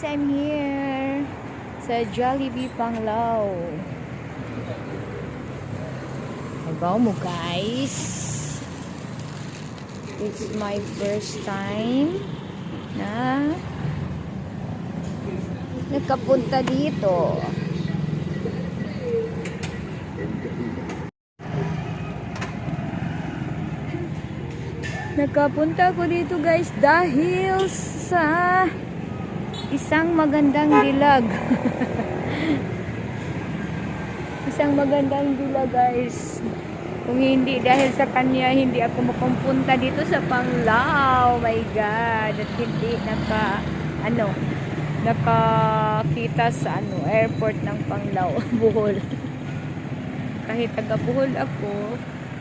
guys, I'm here sa Jollibee Panglao. Agaw mo guys. It's my first time na nakapunta dito. Nakapunta ko dito guys dahil sa isang magandang dilag. Isang magandang dilag guys. Kung hindi dahil sa kanya, hindi ako mapupunta dito sa Panglao. Oh my God. At hindi nakakita sa airport ng Panglao, Bohol. Kahit taga Bohol ako,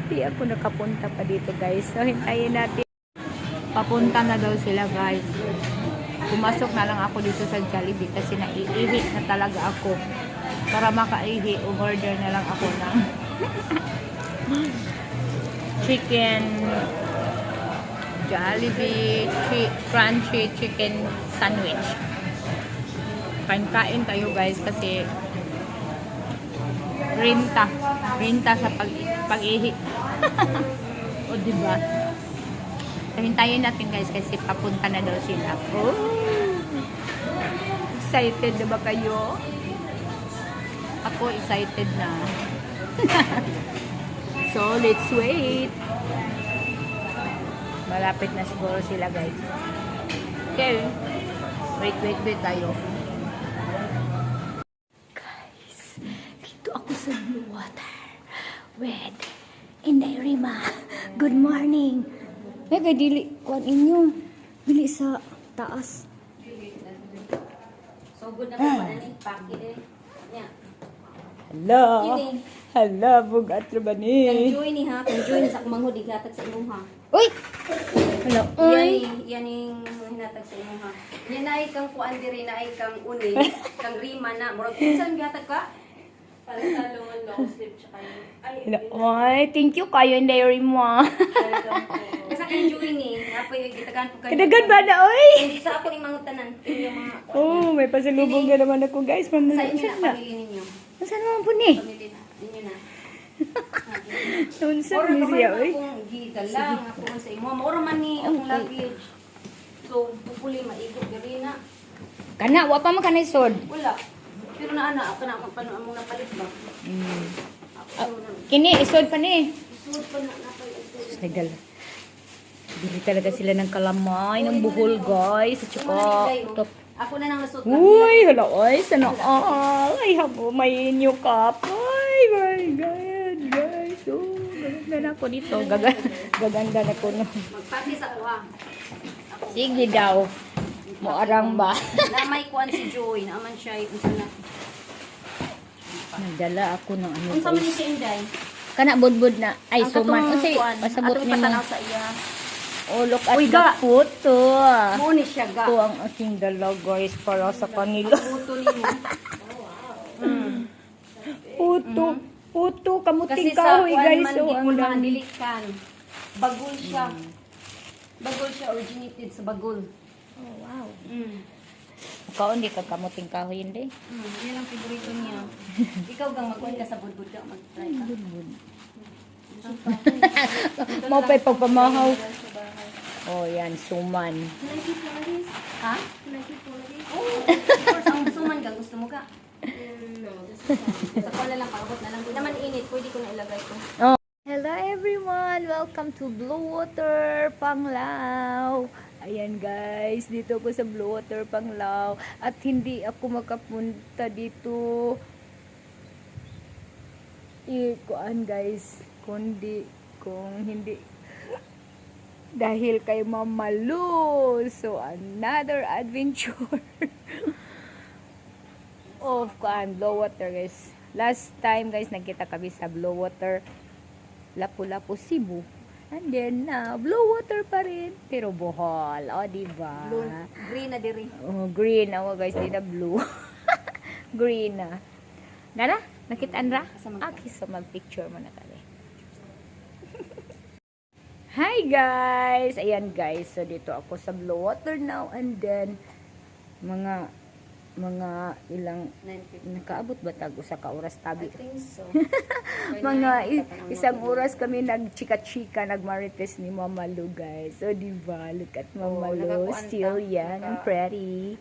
hindi ako nakapunta pa dito guys. So hintayin natin. Papunta na daw sila guys. Pumasok na lang ako dito sa Jollibee kasi naiihi na talaga ako. Para makaihi, umorder na lang ako ng chicken Jollibee crunchy chicken sandwich. Kain tayo guys kasi rinta sa pag-ihi. O diba? Hintayin natin guys kasi papunta na daw sila. Oh! Excited na ba kayo? Ako excited na. So, let's wait. Malapit na siguro sila guys. Okay. Wait tayo. Guys, dito ako sa Blue Water with Inday Rima. Good morning. Mega dili kuan inyo. Dili sa taas. So good na po ni pakit eh. Yeah. Hello. Hello, bugat ra ba ni? Enjoy ni ha, enjoy sa manghod igatag sa imong ha. Uy. Hello. Uy. Yan yung hinatag sa imong ha. Yan ay kang kuan diri na ay kang uni, kang rima na. Murag kinsan gatag ka? Pantalon, long sleeve tsaka ay. Hello. Oy, thank you kayo in diary mo. Kasi enjoy ni, apoy gitagan ko kayo. Kadagan ba na oy? Hindi sa ako ni mangutanan, yung mga Oh, may pasalubong na naman ako guys. sa inyo Manunusan na na. pamilya ninyo. Saan naman po ni? Pamilya na, ninyo na. Nunsan Or ni siya oy. akong gidalang ako man sa imo. Maura man ni akong luggage. So, pupuli maigot diri na. Kana, wa pa man kanay sod. Wala. Pero na ana ako na pano among napalit ba. Ako na. Kini isod pa ni. Sud pa na napalit. Nagal. Dili talaga sila ng kalamay ng buhol guys. At saka top. Ako na nang nasud. Uy, hala oy, sana all. Ay, habo may new cup. Ay, my God, guys. Oh, gaganda na ako dito. Gaganda na ko no. Magpakis ako ha. Sige daw. Moarang ba? Na may kuan si Joy, naaman siya unsa na. Nagdala ako ng ano Unsa man ni guys. si Inday? Kana budbud na. Ay, Ang suman. katong Unsay kuan, pasabot atong ni mo. patanaw sa iya. Oh, look at Uy, the ga. photo. Mo ni siya ga. Ito ang aking dala guys para sa kanila. Puto nimo. Puto. Puto. Kasi Kamuting sa kahoy kuan guys. man So, ang gipon dami. dilikan. Bagol siya. Bagol siya originated sa Bagol. Oh, wow. Mm. Ikaw, hindi ka kamuting kahoy hindi. Yan ang favorito niya. Ikaw gang magkuhan ka sa budbud ka, mag-try ka. Mapay pagpamahaw. Oh, yan. Suman. Ha? Oh, of course, ang suman ka, gusto mo ka? Sa kuala lang, paabot na lang. Di naman init, pwede ko na ilagay ko. Hello everyone! Welcome to Blue Water Panglao. Ayan guys, dito ako sa Blue Water Panglao. At hindi ako makapunta dito. Kuan guys, kundi kung hindi dahil kay Mama Lu. So another adventure of Blue Water guys. Last time guys, nagkita kami sa Blue Water Lapu-Lapu, Cebu. And then, Blue Water pa rin. Pero Bohol. O, diba? Blue, green na diri. Oh, green. O, guys, di na blue. Green na. Nara? Nakitaan ra? Okay, so mag-picture mo na kami. Hi, guys! Ayan, guys. So, dito ako sa Blue Water now. And then, mga mga ilang 9:50. nakaabot ba tag usa ka oras I tabi. think so. Mga isang oras kami nagchika-chika, nagmarites ni Mama Lu, guys. So, di ba? Look at Mama Oo, Lu. nakakuan Still ka. young and pretty.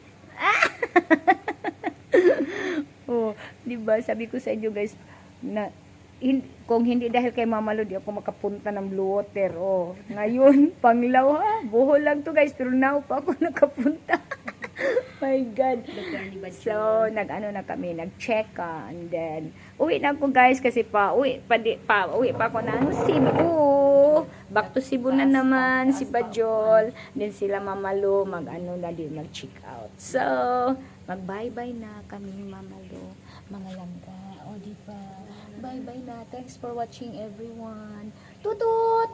Oh, di ba? Sabi ko sa inyo, guys, na kung hindi dahil kay Mama Lu, di ako makapunta ng Blue Water. Oh, ngayon, Panglaw ha. Bohol lang to, guys. Pero now pa ako nakapunta. My God. Lugar ni Badyo. So, nag-ano na kami, nag-check and then, uwi na ako guys kasi uwi pa ako ng Cebu. Back to Cebu na naman, si Bajol. Then sila Mamalo, mag-ano na din, mag-check out. So, mag-bye-bye na kami, Mamalo. Mga langga, o diba? Bye-bye na. Thanks for watching everyone. Tutut!